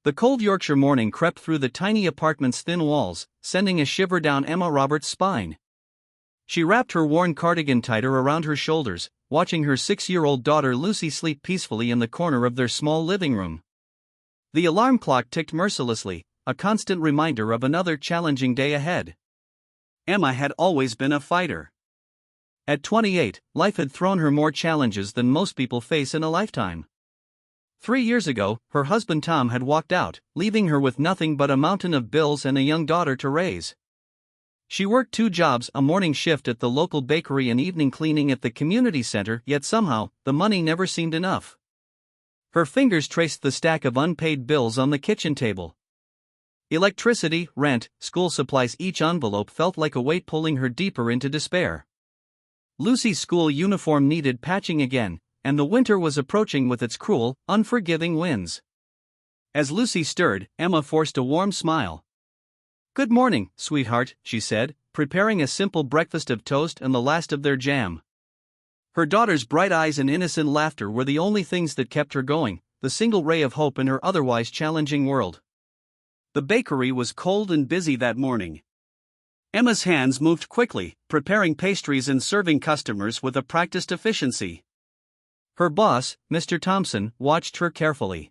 The cold Yorkshire morning crept through the tiny apartment's thin walls, sending a shiver down Emma Roberts' spine. She wrapped her worn cardigan tighter around her shoulders, watching her 6-year-old daughter Lucy sleep peacefully in the corner of their small living room. The alarm clock ticked mercilessly, a constant reminder of another challenging day ahead. Emma had always been a fighter. At 28, life had thrown her more challenges than most people face in a lifetime. 3 years ago, her husband Tom had walked out, leaving her with nothing but a mountain of bills and a young daughter to raise. She worked 2 jobs, a morning shift at the local bakery and evening cleaning at the community center, yet somehow, the money never seemed enough. Her fingers traced the stack of unpaid bills on the kitchen table. Electricity, rent, school supplies, each envelope felt like a weight pulling her deeper into despair. Lucy's school uniform needed patching again, and the winter was approaching with its cruel, unforgiving winds. As Lucy stirred, Emma forced a warm smile. "Good morning, sweetheart," she said, preparing a simple breakfast of toast and the last of their jam. Her daughter's bright eyes and innocent laughter were the only things that kept her going, the single ray of hope in her otherwise challenging world. The bakery was cold and busy that morning. Emma's hands moved quickly, preparing pastries and serving customers with a practiced efficiency. Her boss, Mr. Thompson, watched her carefully.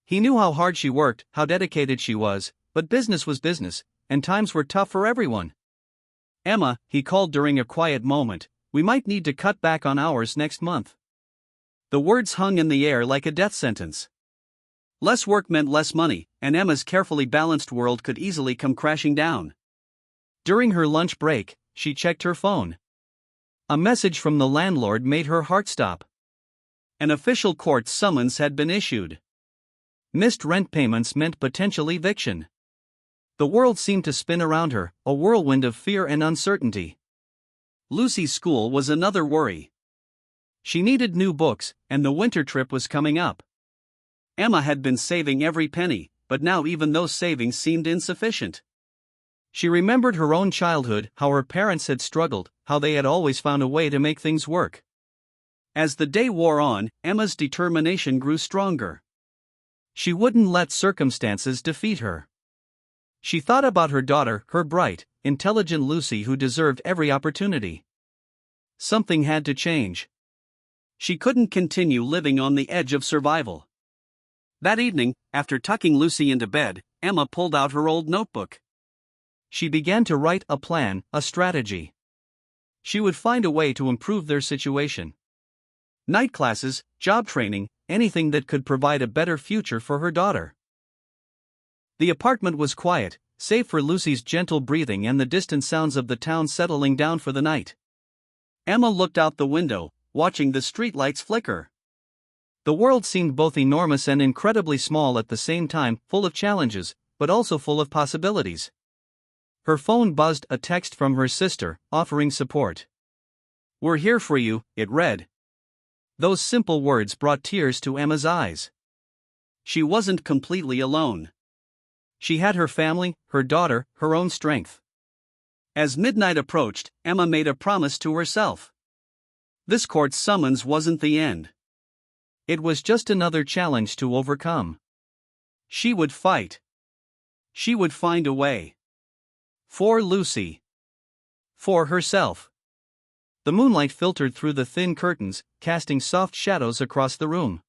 He knew how hard she worked, how dedicated she was, but business was business, and times were tough for everyone. "Emma," he called during a quiet moment, "we might need to cut back on hours next month." The words hung in the air like a death sentence. Less work meant less money, and Emma's carefully balanced world could easily come crashing down. During her lunch break, she checked her phone. A message from the landlord made her heart stop. An official court summons had been issued. Missed rent payments meant potential eviction. The world seemed to spin around her, a whirlwind of fear and uncertainty. Lucy's school was another worry. She needed new books, and the winter trip was coming up. Emma had been saving every penny, but now even those savings seemed insufficient. She remembered her own childhood, how her parents had struggled, how they had always found a way to make things work. As the day wore on, Emma's determination grew stronger. She wouldn't let circumstances defeat her. She thought about her daughter, her bright, intelligent Lucy, who deserved every opportunity. Something had to change. She couldn't continue living on the edge of survival. That evening, after tucking Lucy into bed, Emma pulled out her old notebook. She began to write a plan, a strategy. She would find a way to improve their situation. Night classes, job training, anything that could provide a better future for her daughter. The apartment was quiet, save for Lucy's gentle breathing and the distant sounds of the town settling down for the night. Emma looked out the window, watching the streetlights flicker. The world seemed both enormous and incredibly small at the same time, full of challenges, but also full of possibilities. Her phone buzzed, a text from her sister, offering support. "We're here for you," it read. Those simple words brought tears to Emma's eyes. She wasn't completely alone. She had her family, her daughter, her own strength. As midnight approached, Emma made a promise to herself. This court summons wasn't the end. It was just another challenge to overcome. She would fight. She would find a way. For Lucy. For herself. The moonlight filtered through the thin curtains, casting soft shadows across the room.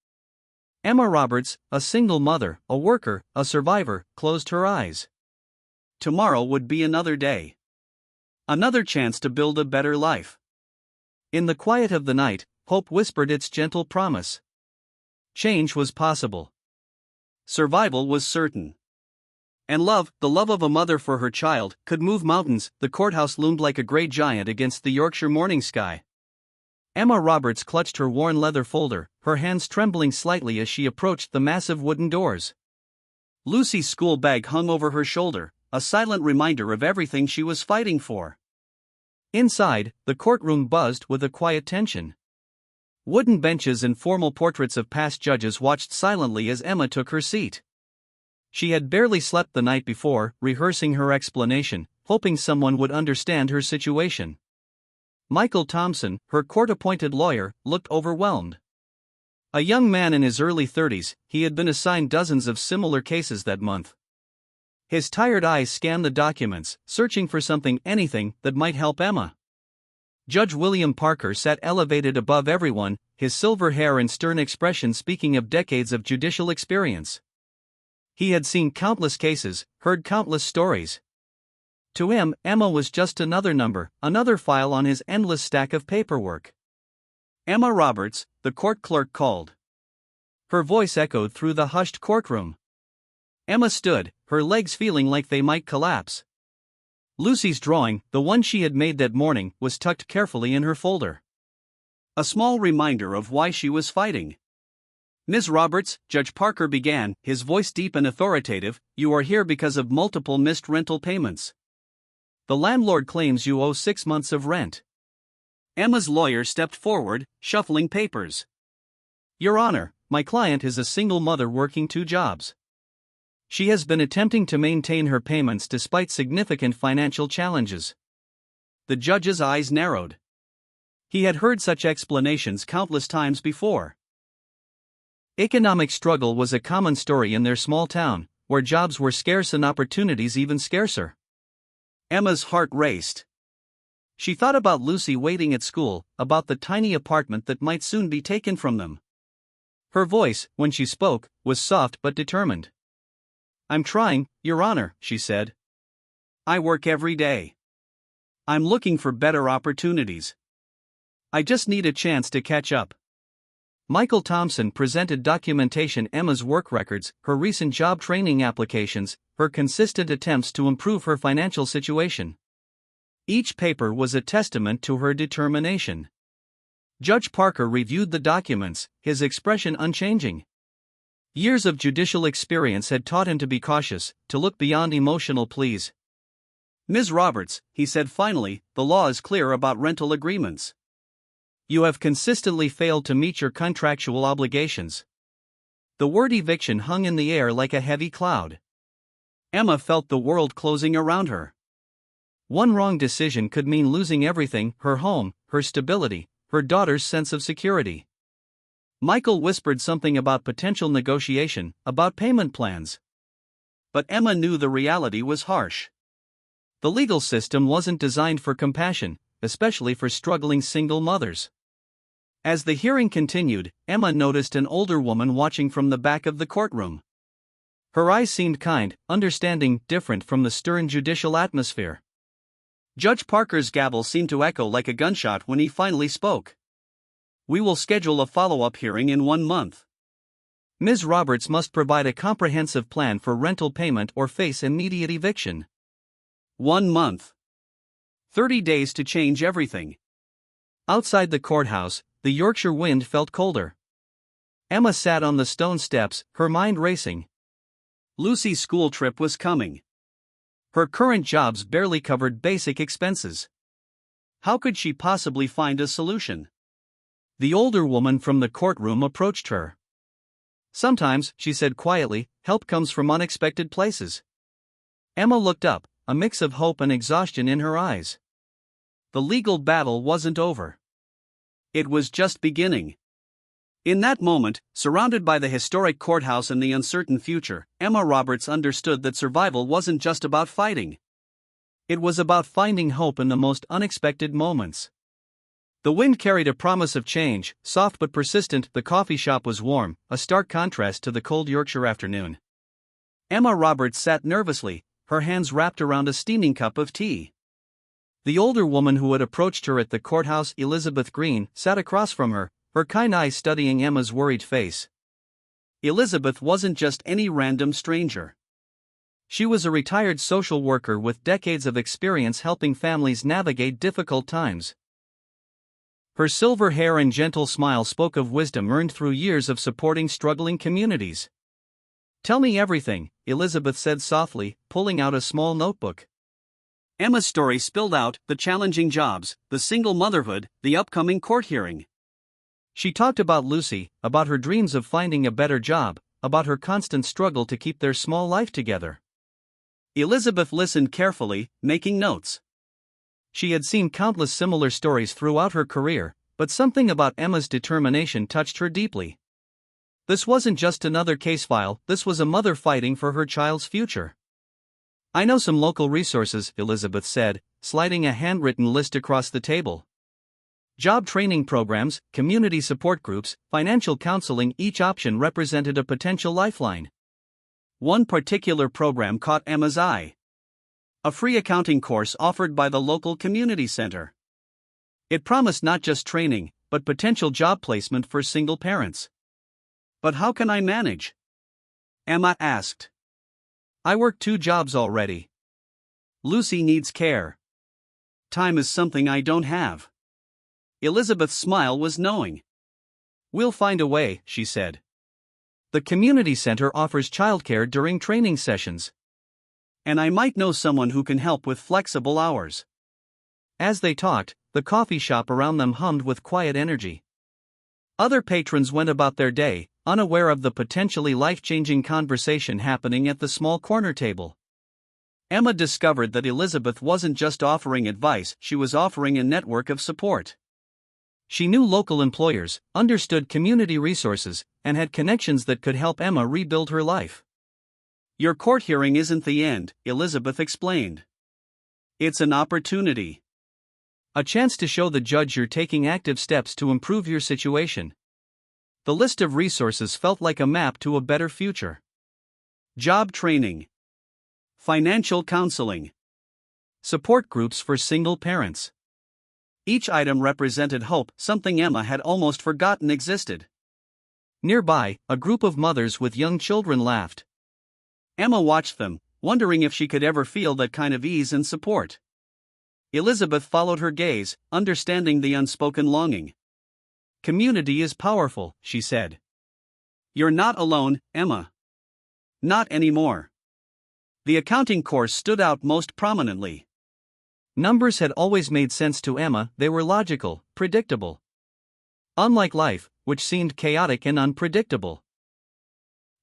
Emma Roberts, a single mother, a worker, a survivor, closed her eyes. Tomorrow would be another day. Another chance to build a better life. In the quiet of the night, hope whispered its gentle promise. Change was possible. Survival was certain. And love, the love of a mother for her child, could move mountains. The courthouse loomed like a gray giant against the Yorkshire morning sky. Emma Roberts clutched her worn leather folder, her hands trembling slightly as she approached the massive wooden doors. Lucy's school bag hung over her shoulder, a silent reminder of everything she was fighting for. Inside, the courtroom buzzed with a quiet tension. Wooden benches and formal portraits of past judges watched silently as Emma took her seat. She had barely slept the night before, rehearsing her explanation, hoping someone would understand her situation. Michael Thompson, her court-appointed lawyer, looked overwhelmed. A young man in his early 30s, he had been assigned dozens of similar cases that month. His tired eyes scanned the documents, searching for anything that might help Emma. Judge William Parker sat elevated above everyone, his silver hair and stern expression speaking of decades of judicial experience. He had seen countless cases, heard countless stories. To him, Emma was just another number, another file on his endless stack of paperwork. "Emma Roberts," the court clerk called. Her voice echoed through the hushed courtroom. Emma stood, her legs feeling like they might collapse. Lucy's drawing, the one she had made that morning, was tucked carefully in her folder. A small reminder of why she was fighting. "Ms. Roberts," Judge Parker began, his voice deep and authoritative, "you are here because of multiple missed rental payments. The landlord claims you owe 6 months of rent." Emma's lawyer stepped forward, shuffling papers. "Your Honor, my client is a single mother working 2 jobs. She has been attempting to maintain her payments despite significant financial challenges." The judge's eyes narrowed. He had heard such explanations countless times before. Economic struggle was a common story in their small town, where jobs were scarce and opportunities even scarcer. Emma's heart raced. She thought about Lucy waiting at school, about the tiny apartment that might soon be taken from them. Her voice, when she spoke, was soft but determined. "I'm trying, Your Honor," she said. "I work every day. I'm looking for better opportunities. I just need a chance to catch up." Michael Thompson presented documentation: Emma's work records, her recent job training applications, her consistent attempts to improve her financial situation. Each paper was a testament to her determination. Judge Parker reviewed the documents, his expression unchanging. Years of judicial experience had taught him to be cautious, to look beyond emotional pleas. "Ms. Roberts," he said finally, "the law is clear about rental agreements. You have consistently failed to meet your contractual obligations." The word eviction hung in the air like a heavy cloud. Emma felt the world closing around her. One wrong decision could mean losing everything: her home, her stability, her daughter's sense of security. Michael whispered something about potential negotiation, about payment plans. But Emma knew the reality was harsh. The legal system wasn't designed for compassion, especially for struggling single mothers. As the hearing continued, Emma noticed an older woman watching from the back of the courtroom. Her eyes seemed kind, understanding, different from the stern judicial atmosphere. Judge Parker's gavel seemed to echo like a gunshot when he finally spoke. "We will schedule a follow-up hearing in 1 month. Ms. Roberts must provide a comprehensive plan for rental payment or face immediate eviction." 1 month. 30 days to change everything. Outside the courthouse, the Yorkshire wind felt colder. Emma sat on the stone steps, her mind racing. Lucy's school trip was coming. Her current jobs barely covered basic expenses. How could she possibly find a solution? The older woman from the courtroom approached her. "Sometimes," she said quietly, "help comes from unexpected places." Emma looked up, a mix of hope and exhaustion in her eyes. The legal battle wasn't over. It was just beginning. In that moment, surrounded by the historic courthouse and the uncertain future, Emma Roberts understood that survival wasn't just about fighting. It was about finding hope in the most unexpected moments. The wind carried a promise of change, soft but persistent. The coffee shop was warm, a stark contrast to the cold Yorkshire afternoon. Emma Roberts sat nervously, her hands wrapped around a steaming cup of tea. The older woman who had approached her at the courthouse, Elizabeth Green, sat across from her, her kind eyes studying Emma's worried face. Elizabeth wasn't just any random stranger. She was a retired social worker with decades of experience helping families navigate difficult times. Her silver hair and gentle smile spoke of wisdom earned through years of supporting struggling communities. "Tell me everything," Elizabeth said softly, pulling out a small notebook. Emma's story spilled out: the challenging jobs, the single motherhood, the upcoming court hearing. She talked about Lucy, about her dreams of finding a better job, about her constant struggle to keep their small life together. Elizabeth listened carefully, making notes. She had seen countless similar stories throughout her career, but something about Emma's determination touched her deeply. This wasn't just another case file, this was a mother fighting for her child's future. I know some local resources, Elizabeth said, sliding a handwritten list across the table. Job training programs, community support groups, financial counseling, each option represented a potential lifeline. One particular program caught Emma's eye. A free accounting course offered by the local community center. It promised not just training, but potential job placement for single parents. But how can I manage? Emma asked. I work 2 jobs already. Lucy needs care. Time is something I don't have. Elizabeth's smile was knowing. We'll find a way, she said. The community center offers childcare during training sessions. And I might know someone who can help with flexible hours. As they talked, the coffee shop around them hummed with quiet energy. Other patrons went about their day, unaware of the potentially life-changing conversation happening at the small corner table. Emma discovered that Elizabeth wasn't just offering advice, she was offering a network of support. She knew local employers, understood community resources, and had connections that could help Emma rebuild her life. Your court hearing isn't the end, Elizabeth explained. It's an opportunity. A chance to show the judge you're taking active steps to improve your situation. The list of resources felt like a map to a better future. Job training. Financial counseling. Support groups for single parents. Each item represented hope, something Emma had almost forgotten existed. Nearby, a group of mothers with young children laughed. Emma watched them, wondering if she could ever feel that kind of ease and support. Elizabeth followed her gaze, understanding the unspoken longing. Community is powerful, she said. You're not alone, Emma. Not anymore. The accounting course stood out most prominently. Numbers had always made sense to Emma, they were logical, predictable. Unlike life, which seemed chaotic and unpredictable.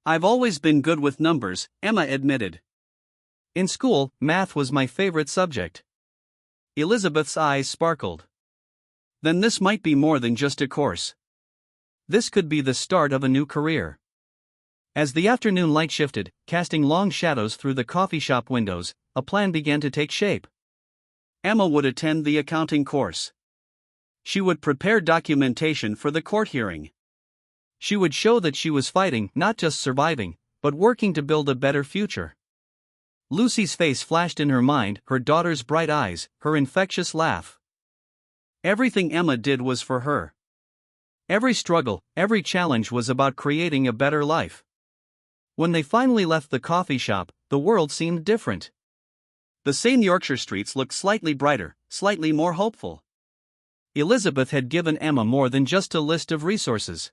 I've always been good with numbers, Emma admitted. In school, math was my favorite subject. Elizabeth's eyes sparkled. Then this might be more than just a course. This could be the start of a new career. As the afternoon light shifted, casting long shadows through the coffee shop windows, a plan began to take shape. Emma would attend the accounting course. She would prepare documentation for the court hearing. She would show that she was fighting, not just surviving, but working to build a better future. Lucy's face flashed in her mind, her daughter's bright eyes, her infectious laugh. Everything Emma did was for her. Every struggle, every challenge was about creating a better life. When they finally left the coffee shop, the world seemed different. The same Yorkshire streets looked slightly brighter, slightly more hopeful. Elizabeth had given Emma more than just a list of resources.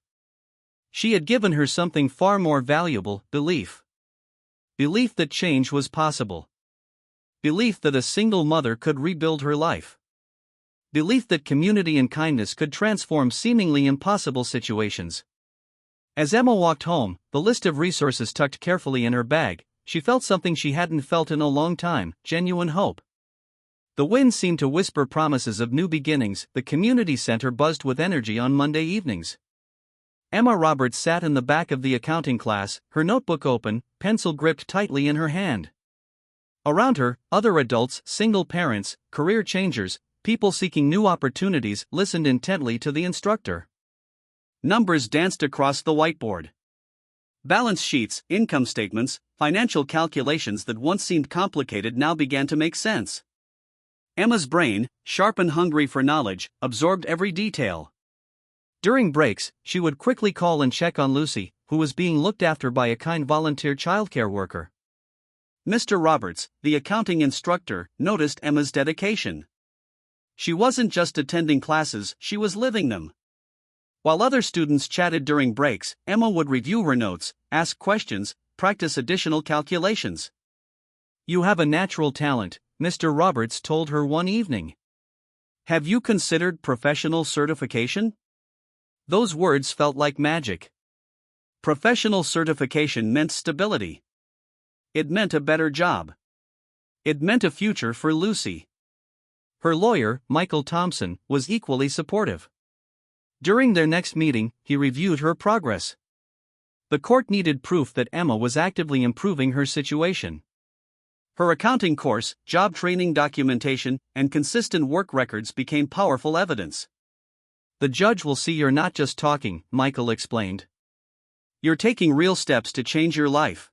She had given her something far more valuable, belief. Belief that change was possible. Belief that a single mother could rebuild her life. Belief that community and kindness could transform seemingly impossible situations. As Emma walked home, the list of resources tucked carefully in her bag, she felt something she hadn't felt in a long time, genuine hope. The wind seemed to whisper promises of new beginnings, the community center buzzed with energy on Monday evenings. Emma Roberts sat in the back of the accounting class, her notebook open, pencil gripped tightly in her hand. Around her, other adults, single parents, career changers, people seeking new opportunities, listened intently to the instructor. Numbers danced across the whiteboard. Balance sheets, income statements, financial calculations that once seemed complicated now began to make sense. Emma's brain, sharp and hungry for knowledge, absorbed every detail. During breaks, she would quickly call and check on Lucy, who was being looked after by a kind volunteer childcare worker. Mr. Roberts, the accounting instructor, noticed Emma's dedication. She wasn't just attending classes, she was living them. While other students chatted during breaks, Emma would review her notes, ask questions, practice additional calculations. You have a natural talent, Mr. Roberts told her one evening. Have you considered professional certification? Those words felt like magic. Professional certification meant stability. It meant a better job. It meant a future for Lucy. Her lawyer, Michael Thompson, was equally supportive. During their next meeting, he reviewed her progress. The court needed proof that Emma was actively improving her situation. Her accounting course, job training documentation, and consistent work records became powerful evidence. "The judge will see you're not just talking," Michael explained. "You're taking real steps to change your life."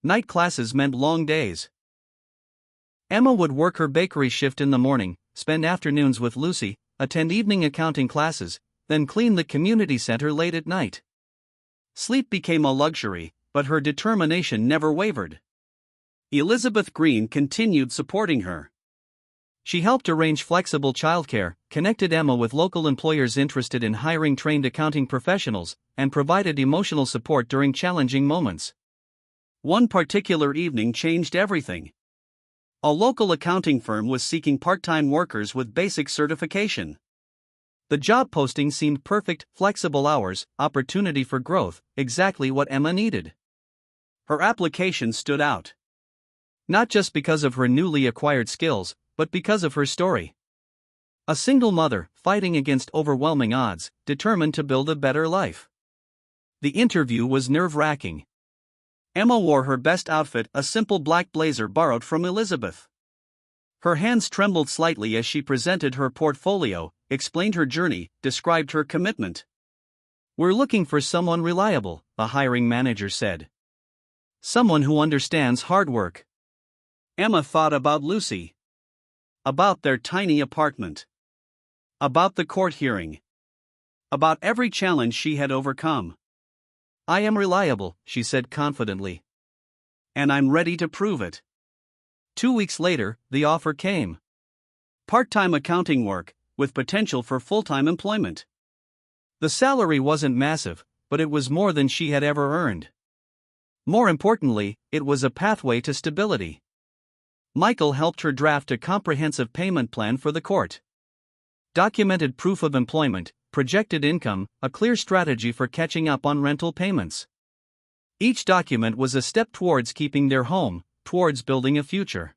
Night classes meant long days. Emma would work her bakery shift in the morning, spend afternoons with Lucy, attend evening accounting classes, then clean the community center late at night. Sleep became a luxury, but her determination never wavered. Elizabeth Green continued supporting her. She helped arrange flexible childcare, connected Emma with local employers interested in hiring trained accounting professionals, and provided emotional support during challenging moments. One particular evening changed everything. A local accounting firm was seeking part-time workers with basic certification. The job posting seemed perfect: flexible hours, opportunity for growth, exactly what Emma needed. Her application stood out. Not just because of her newly acquired skills, but because of her story. A single mother, fighting against overwhelming odds, determined to build a better life. The interview was nerve-wracking. Emma wore her best outfit, a simple black blazer borrowed from Elizabeth. Her hands trembled slightly as she presented her portfolio, explained her journey, described her commitment. "We're looking for someone reliable," the hiring manager said. "Someone who understands hard work." Emma thought about Lucy. About their tiny apartment. About the court hearing. About every challenge she had overcome. "I am reliable," she said confidently. "And I'm ready to prove it." 2 weeks later, the offer came. Part-time accounting work, with potential for full-time employment. The salary wasn't massive, but it was more than she had ever earned. More importantly, it was a pathway to stability. Michael helped her draft a comprehensive payment plan for the court. Documented proof of employment, projected income, a clear strategy for catching up on rental payments. Each document was a step towards keeping their home, towards building a future.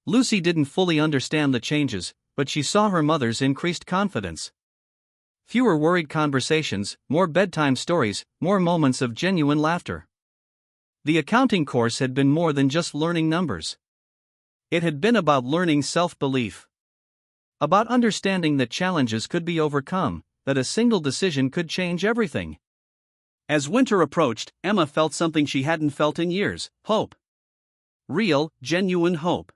Lucy didn't fully understand the changes, but she saw her mother's increased confidence. Fewer worried conversations, more bedtime stories, more moments of genuine laughter. The accounting course had been more than just learning numbers. It had been about learning self-belief. About understanding that challenges could be overcome, that a single decision could change everything. As winter approached, Emma felt something she hadn't felt in years: hope. Real, genuine hope.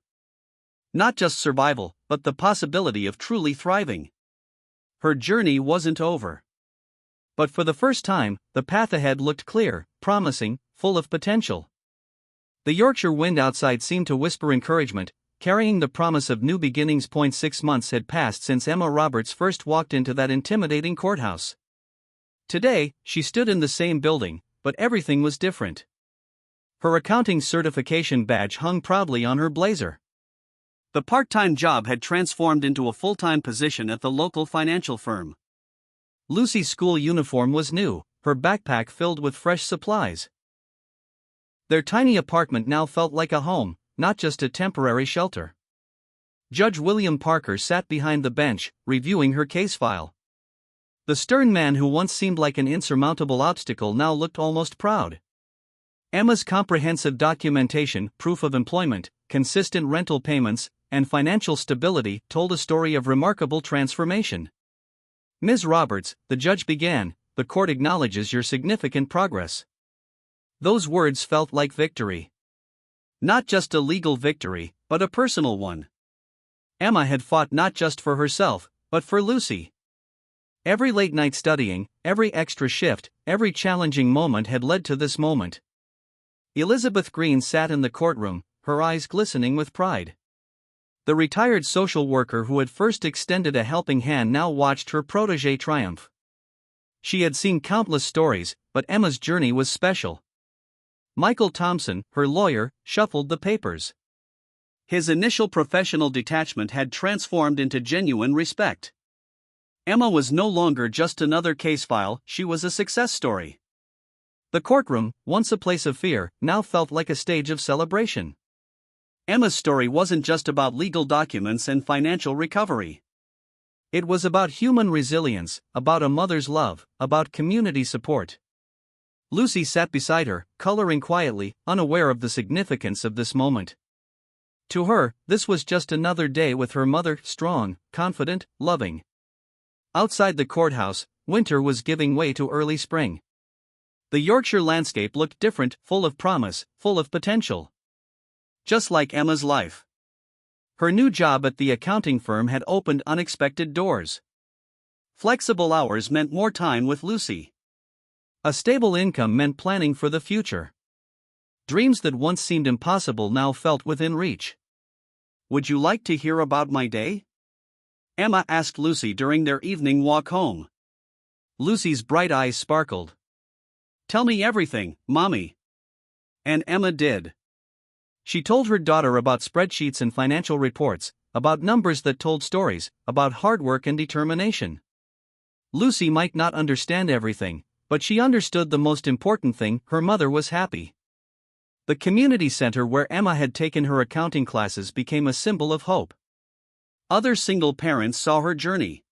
Not just survival, but the possibility of truly thriving. Her journey wasn't over. But for the first time, the path ahead looked clear, promising, full of potential. The Yorkshire wind outside seemed to whisper encouragement, carrying the promise of new beginnings. 6 months had passed since Emma Roberts first walked into that intimidating courthouse. Today, she stood in the same building, but everything was different. Her accounting certification badge hung proudly on her blazer. The part-time job had transformed into a full-time position at the local financial firm. Lucy's school uniform was new, her backpack filled with fresh supplies. Their tiny apartment now felt like a home, not just a temporary shelter. Judge William Parker sat behind the bench, reviewing her case file. The stern man who once seemed like an insurmountable obstacle now looked almost proud. Emma's comprehensive documentation, proof of employment, consistent rental payments, and financial stability told a story of remarkable transformation. "Ms. Roberts," the judge began, "the court acknowledges your significant progress." Those words felt like victory. Not just a legal victory, but a personal one. Emma had fought not just for herself, but for Lucy. Every late night studying, every extra shift, every challenging moment had led to this moment. Elizabeth Green sat in the courtroom, her eyes glistening with pride. The retired social worker who had first extended a helping hand now watched her protégé triumph. She had seen countless stories, but Emma's journey was special. Michael Thompson, her lawyer, shuffled the papers. His initial professional detachment had transformed into genuine respect. Emma was no longer just another case file, she was a success story. The courtroom, once a place of fear, now felt like a stage of celebration. Emma's story wasn't just about legal documents and financial recovery. It was about human resilience, about a mother's love, about community support. Lucy sat beside her, coloring quietly, unaware of the significance of this moment. To her, this was just another day with her mother, strong, confident, loving. Outside the courthouse, winter was giving way to early spring. The Yorkshire landscape looked different, full of promise, full of potential. Just like Emma's life. Her new job at the accounting firm had opened unexpected doors. Flexible hours meant more time with Lucy. A stable income meant planning for the future. Dreams that once seemed impossible now felt within reach. "Would you like to hear about my day?" Emma asked Lucy during their evening walk home. Lucy's bright eyes sparkled. "Tell me everything, Mommy." And Emma did. She told her daughter about spreadsheets and financial reports, about numbers that told stories, about hard work and determination. Lucy might not understand everything, but she understood the most important thing: her mother was happy. The community center where Emma had taken her accounting classes became a symbol of hope. Other single parents saw her journey.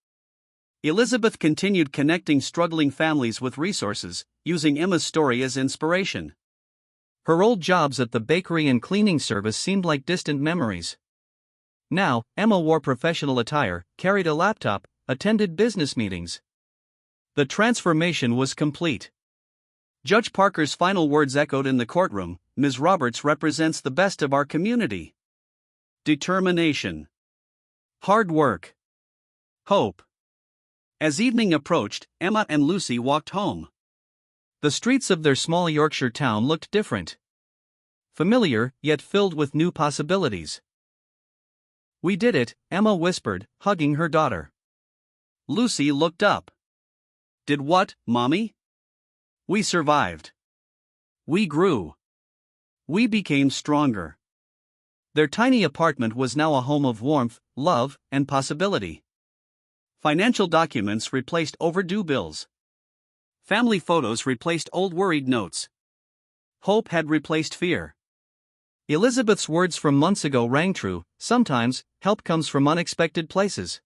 Elizabeth continued connecting struggling families with resources, using Emma's story as inspiration. Her old jobs at the bakery and cleaning service seemed like distant memories. Now, Emma wore professional attire, carried a laptop, attended business meetings. The transformation was complete. Judge Parker's final words echoed in the courtroom: "Ms. Roberts represents the best of our community. Determination. Hard work. Hope." As evening approached, Emma and Lucy walked home. The streets of their small Yorkshire town looked different. Familiar, yet filled with new possibilities. "We did it," Emma whispered, hugging her daughter. Lucy looked up. "Did what, Mommy?" "We survived. We grew. We became stronger." Their tiny apartment was now a home of warmth, love, and possibility. Financial documents replaced overdue bills. Family photos replaced old worried notes. Hope had replaced fear. Elizabeth's words from months ago rang true: sometimes, help comes from unexpected places.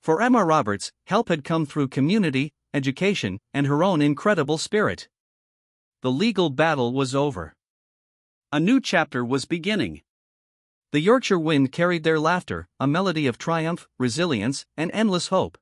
For Emma Roberts, help had come through community, education, and her own incredible spirit. The legal battle was over. A new chapter was beginning. The Yorkshire wind carried their laughter, a melody of triumph, resilience, and endless hope.